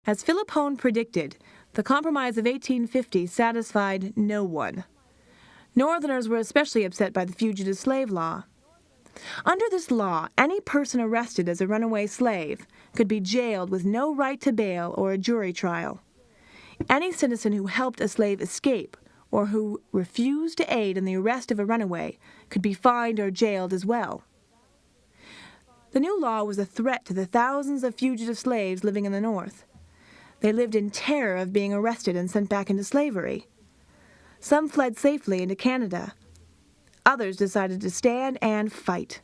As Philip Hone predicted, the Compromise of 1850 satisfied no one. Northerners were especially upset by the Fugitive Slave Law. Under this law, any person arrested as a runaway slave could be jailed with no right to bail or a jury trial. Any citizen who helped a slave escape or who refused to aid in the arrest of a runaway could be fined or jailed as well. The new law was a threat to the thousands of fugitive slaves living in the North. They lived in terror of being arrested and sent back into slavery. Some fled safely into Canada. Others decided to stand and fight.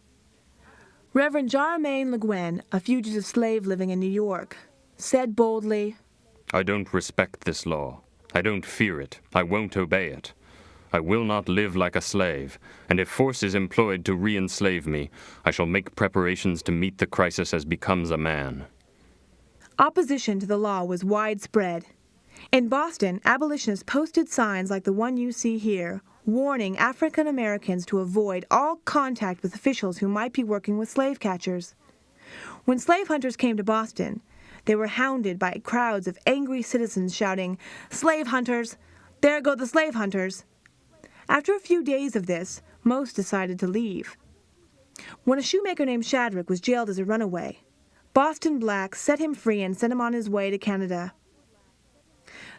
Reverend Charlemagne Le Guin, a fugitive slave living in New York, said boldly, "I don't respect this law. I don't fear it. I won't obey it. I will not live like a slave, and if force is employed to re-enslave me, I shall make preparations to meet the crisis as becomes a man." Opposition to the law was widespread. In Boston, abolitionists posted signs like the one you see here, warning African Americans to avoid all contact with officials who might be working with slave catchers. When slave hunters came to Boston, they were hounded by crowds of angry citizens shouting, "Slave hunters! There go the slave hunters!" After a few days of this, most decided to leave. When a shoemaker named Shadrick was jailed as a runaway, Boston blacks set him free and sent him on his way to Canada.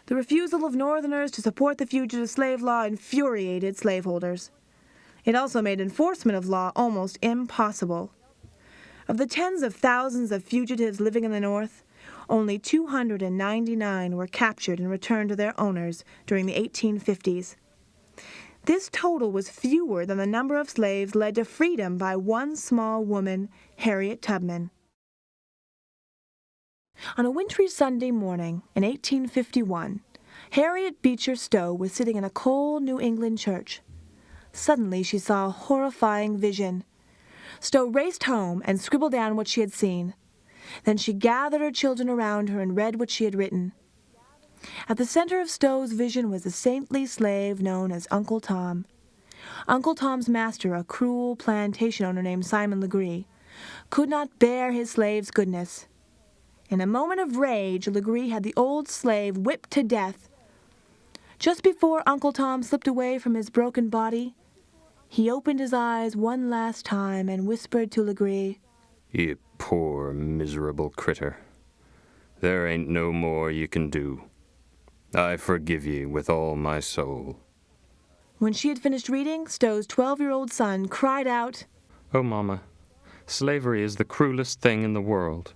The refusal of Northerners to support the fugitive slave law infuriated slaveholders. It also made enforcement of law almost impossible. Of the tens of thousands of fugitives living in the North, only 299 were captured and returned to their owners during the 1850s. This total was fewer than the number of slaves led to freedom by one small woman, Harriet Tubman. On a wintry Sunday morning in 1851, Harriet Beecher Stowe was sitting in a cold New England church. Suddenly she saw a horrifying vision. Stowe raced home and scribbled down what she had seen. Then she gathered her children around her and read what she had written. At the center of Stowe's vision was a saintly slave known as Uncle Tom. Uncle Tom's master, a cruel plantation owner named Simon Legree, could not bear his slave's goodness. In a moment of rage, Legree had the old slave whipped to death. Just before Uncle Tom slipped away from his broken body, he opened his eyes one last time and whispered to Legree, "You poor, miserable critter. There ain't no more you can do. I forgive ye with all my soul." When she had finished reading, Stowe's 12-year-old son cried out, "Oh, Mama, slavery is the cruelest thing in the world."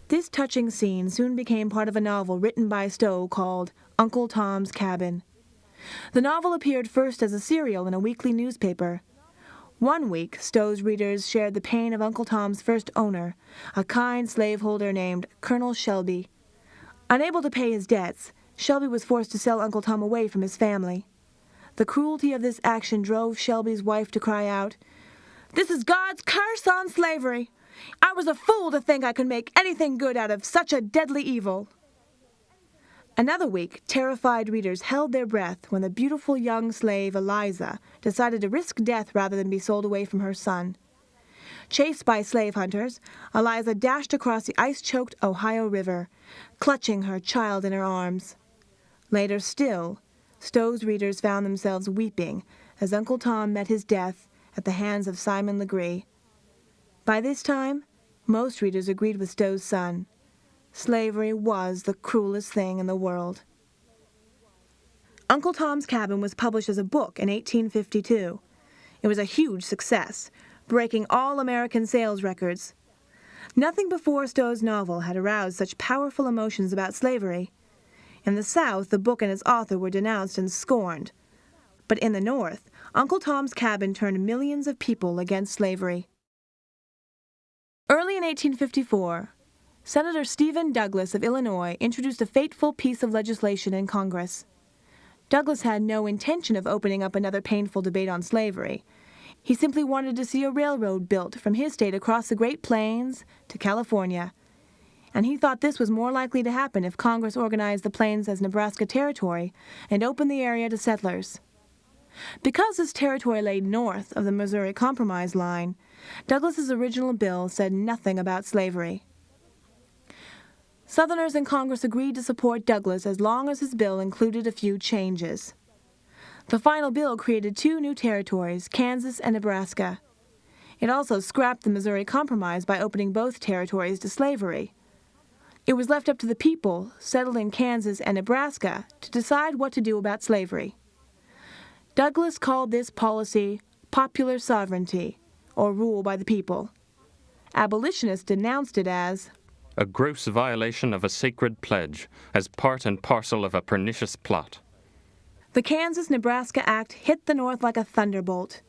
This touching scene soon became part of a novel written by Stowe called Uncle Tom's Cabin. The novel appeared first as a serial in a weekly newspaper. One week, Stowe's readers shared the pain of Uncle Tom's first owner, a kind slaveholder named Colonel Shelby. Unable to pay his debts, Shelby was forced to sell Uncle Tom away from his family. The cruelty of this action drove Shelby's wife to cry out, "This is God's curse on slavery! I was a fool to think I could make anything good out of such a deadly evil." Another week, terrified readers held their breath when the beautiful young slave Eliza decided to risk death rather than be sold away from her son. Chased by slave hunters, Eliza dashed across the ice-choked Ohio River, clutching her child in her arms. Later still, Stowe's readers found themselves weeping as Uncle Tom met his death at the hands of Simon Legree. By this time, most readers agreed with Stowe's son. Slavery was the cruelest thing in the world. Uncle Tom's Cabin was published as a book in 1852. It was a huge success, breaking all American sales records. Nothing before Stowe's novel had aroused such powerful emotions about slavery. In the South, the book and its author were denounced and scorned. But in the North, Uncle Tom's Cabin turned millions of people against slavery. Early in 1854, Senator Stephen Douglas of Illinois introduced a fateful piece of legislation in Congress. Douglas had no intention of opening up another painful debate on slavery. He simply wanted to see a railroad built from his state across the Great Plains to California, and he thought this was more likely to happen if Congress organized the Plains as Nebraska Territory and opened the area to settlers. Because this territory lay north of the Missouri Compromise line, Douglas's original bill said nothing about slavery. Southerners in Congress agreed to support Douglas as long as his bill included a few changes. The final bill created two new territories, Kansas and Nebraska. It also scrapped the Missouri Compromise by opening both territories to slavery. It was left up to the people, settled in Kansas and Nebraska, to decide what to do about slavery. Douglas called this policy popular sovereignty, or rule by the people. Abolitionists denounced it as a gross violation of a sacred pledge, as part and parcel of a pernicious plot. The Kansas-Nebraska Act hit the North like a thunderbolt.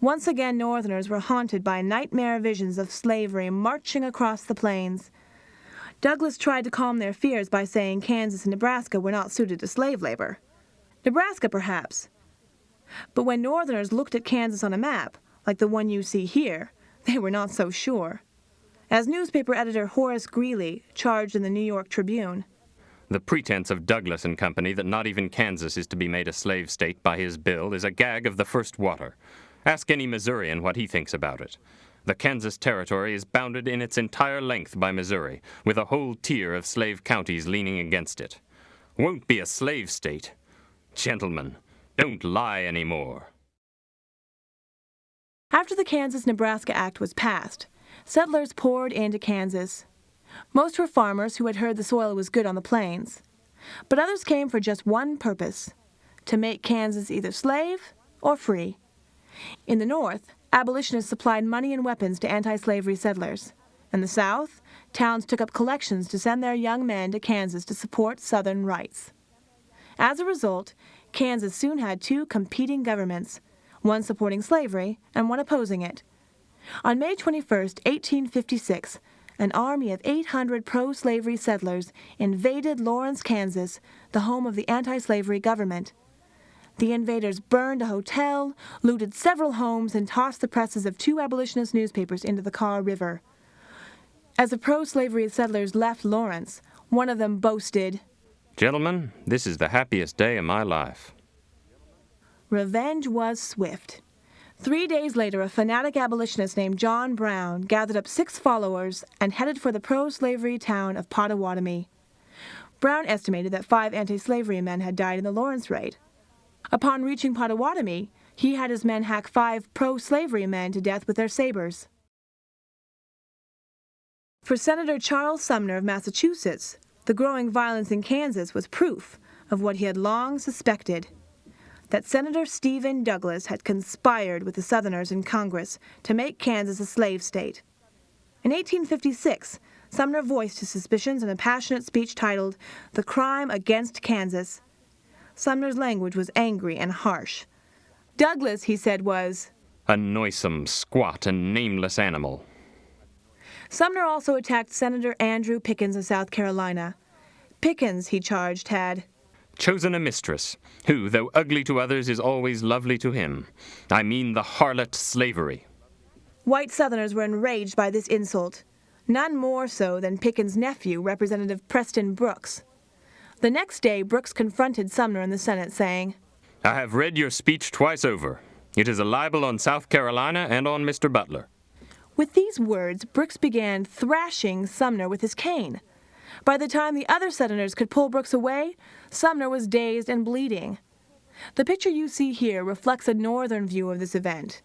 Once again, Northerners were haunted by nightmare visions of slavery marching across the plains. Douglas tried to calm their fears by saying Kansas and Nebraska were not suited to slave labor. Nebraska, perhaps. But when Northerners looked at Kansas on a map, like the one you see here, they were not so sure. As newspaper editor Horace Greeley charged in the New York Tribune, the pretense of Douglas and company that not even Kansas is to be made a slave state by his bill is a gag of the first water. Ask any Missourian what he thinks about it. The Kansas Territory is bounded in its entire length by Missouri, with a whole tier of slave counties leaning against it. Won't be a slave state. Gentlemen, don't lie anymore. After the Kansas-Nebraska Act was passed, settlers poured into Kansas. Most were farmers who had heard the soil was good on the plains. But others came for just one purpose: to make Kansas either slave or free. In the North, abolitionists supplied money and weapons to anti-slavery settlers. In the South, towns took up collections to send their young men to Kansas to support Southern rights. As a result, Kansas soon had two competing governments, one supporting slavery and one opposing it. On May 21, 1856, an army of 800 pro-slavery settlers invaded Lawrence, Kansas, the home of the anti-slavery government. The invaders burned a hotel, looted several homes, and tossed the presses of two abolitionist newspapers into the Kaw River. As the pro-slavery settlers left Lawrence, one of them boasted, "Gentlemen, this is the happiest day of my life." Revenge was swift. 3 days later, a fanatic abolitionist named John Brown gathered up 6 followers and headed for the pro-slavery town of Pottawatomie. Brown estimated that 5 anti-slavery men had died in the Lawrence raid. Upon reaching Pottawatomie, he had his men hack 5 pro-slavery men to death with their sabers. For Senator Charles Sumner of Massachusetts, the growing violence in Kansas was proof of what he had long suspected: that Senator Stephen Douglas had conspired with the Southerners in Congress to make Kansas a slave state. In 1856, Sumner voiced his suspicions in a passionate speech titled "The Crime Against Kansas." Sumner's language was angry and harsh. Douglas, he said, was a noisome, squat, and nameless animal. Sumner also attacked Senator Andrew Pickens of South Carolina. Pickens, he charged, had chosen a mistress, who, though ugly to others, is always lovely to him. I mean the harlot Slavery. White Southerners were enraged by this insult, none more so than Pickens' nephew, Representative Preston Brooks. The next day, Brooks confronted Sumner in the Senate, saying, I have read your speech twice over. It is a libel on South Carolina and on Mr. Butler. With these words, Brooks began thrashing Sumner with his cane. By the time the other senators could pull Brooks away, Sumner was dazed and bleeding. The picture you see here reflects a northern view of this event.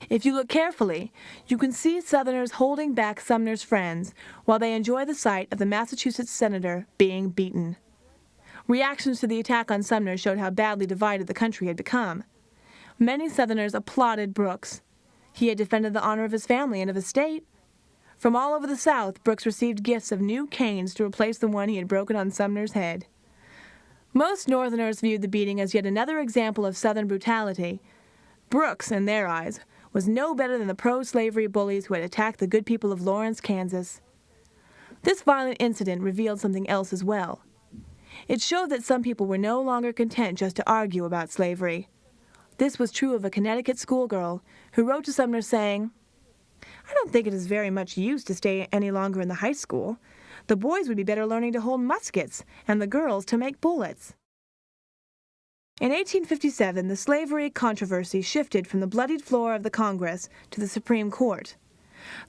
If you look carefully, you can see Southerners holding back Sumner's friends while they enjoy the sight of the Massachusetts senator being beaten. Reactions to the attack on Sumner showed how badly divided the country had become. Many Southerners applauded Brooks. He had defended the honor of his family and of his state. From all over the South, Brooks received gifts of new canes to replace the one he had broken on Sumner's head. Most Northerners viewed the beating as yet another example of Southern brutality. Brooks, in their eyes, was no better than the pro-slavery bullies who had attacked the good people of Lawrence, Kansas. This violent incident revealed something else as well. It showed that some people were no longer content just to argue about slavery. This was true of a Connecticut schoolgirl who wrote to Sumner saying, I don't think it is very much use to stay any longer in the high school. The boys would be better learning to hold muskets, and the girls to make bullets. In 1857, the slavery controversy shifted from the bloodied floor of the Congress to the Supreme Court.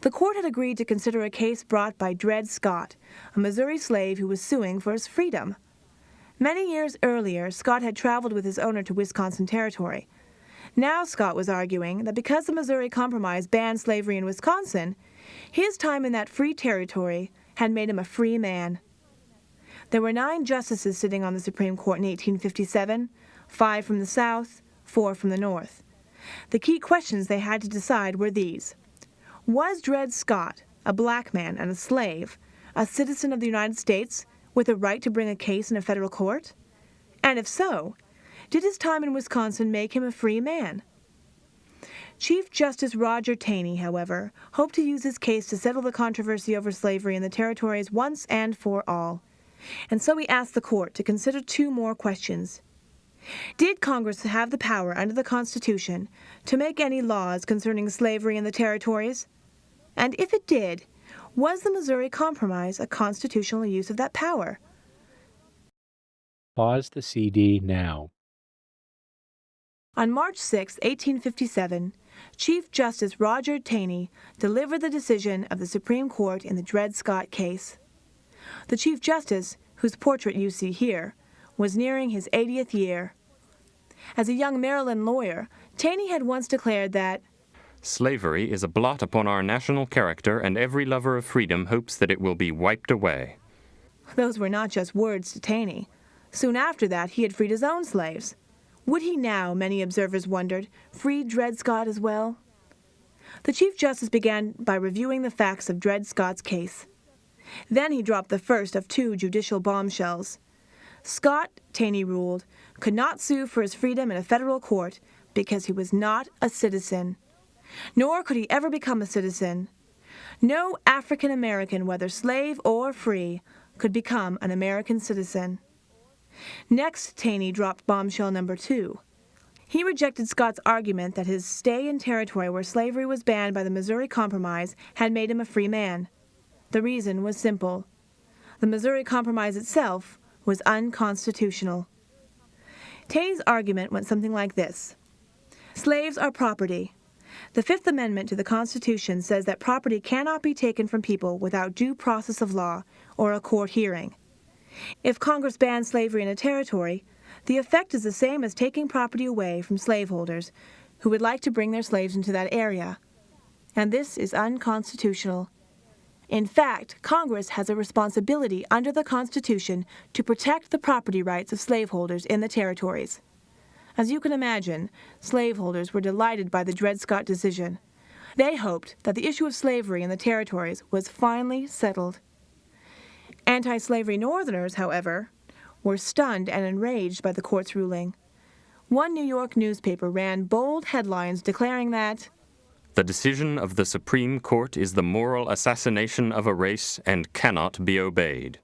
The court had agreed to consider a case brought by Dred Scott, a Missouri slave who was suing for his freedom. Many years earlier, Scott had traveled with his owner to Wisconsin Territory. Now Scott was arguing that because the Missouri Compromise banned slavery in Wisconsin, his time in that free territory had made him a free man. There were 9 justices sitting on the Supreme Court in 1857, 5 from the South, 4 from the North. The key questions they had to decide were these. Was Dred Scott, a black man and a slave, a citizen of the United States with a right to bring a case in a federal court? And if so, did his time in Wisconsin make him a free man? Chief Justice Roger Taney, however, hoped to use his case to settle the controversy over slavery in the territories once and for all. And so he asked the court to consider 2 more questions. Did Congress have the power under the Constitution to make any laws concerning slavery in the territories? And if it did, was the Missouri Compromise a constitutional use of that power? Pause the CD now. On March 6, 1857, Chief Justice Roger Taney delivered the decision of the Supreme Court in the Dred Scott case. The Chief Justice, whose portrait you see here, was nearing his 80th year. As a young Maryland lawyer, Taney had once declared that Slavery is a blot upon our national character, and every lover of freedom hopes that it will be wiped away. Those were not just words to Taney. Soon after that, he had freed his own slaves. Would he now, many observers wondered, free Dred Scott as well? The Chief Justice began by reviewing the facts of Dred Scott's case. Then he dropped the first of 2 judicial bombshells. Scott, Taney ruled, could not sue for his freedom in a federal court because he was not a citizen. Nor could he ever become a citizen. No African American, whether slave or free, could become an American citizen. Next, Taney dropped bombshell number 2. He rejected Scott's argument that his stay in territory where slavery was banned by the Missouri Compromise had made him a free man. The reason was simple. The Missouri Compromise itself was unconstitutional. Taney's argument went something like this. Slaves are property. The Fifth Amendment to the Constitution says that property cannot be taken from people without due process of law or a court hearing. If Congress bans slavery in a territory, the effect is the same as taking property away from slaveholders who would like to bring their slaves into that area. And this is unconstitutional. In fact, Congress has a responsibility under the Constitution to protect the property rights of slaveholders in the territories. As you can imagine, slaveholders were delighted by the Dred Scott decision. They hoped that the issue of slavery in the territories was finally settled. Anti-slavery Northerners, however, were stunned and enraged by the court's ruling. One New York newspaper ran bold headlines declaring that The decision of the Supreme Court is the moral assassination of a race and cannot be obeyed.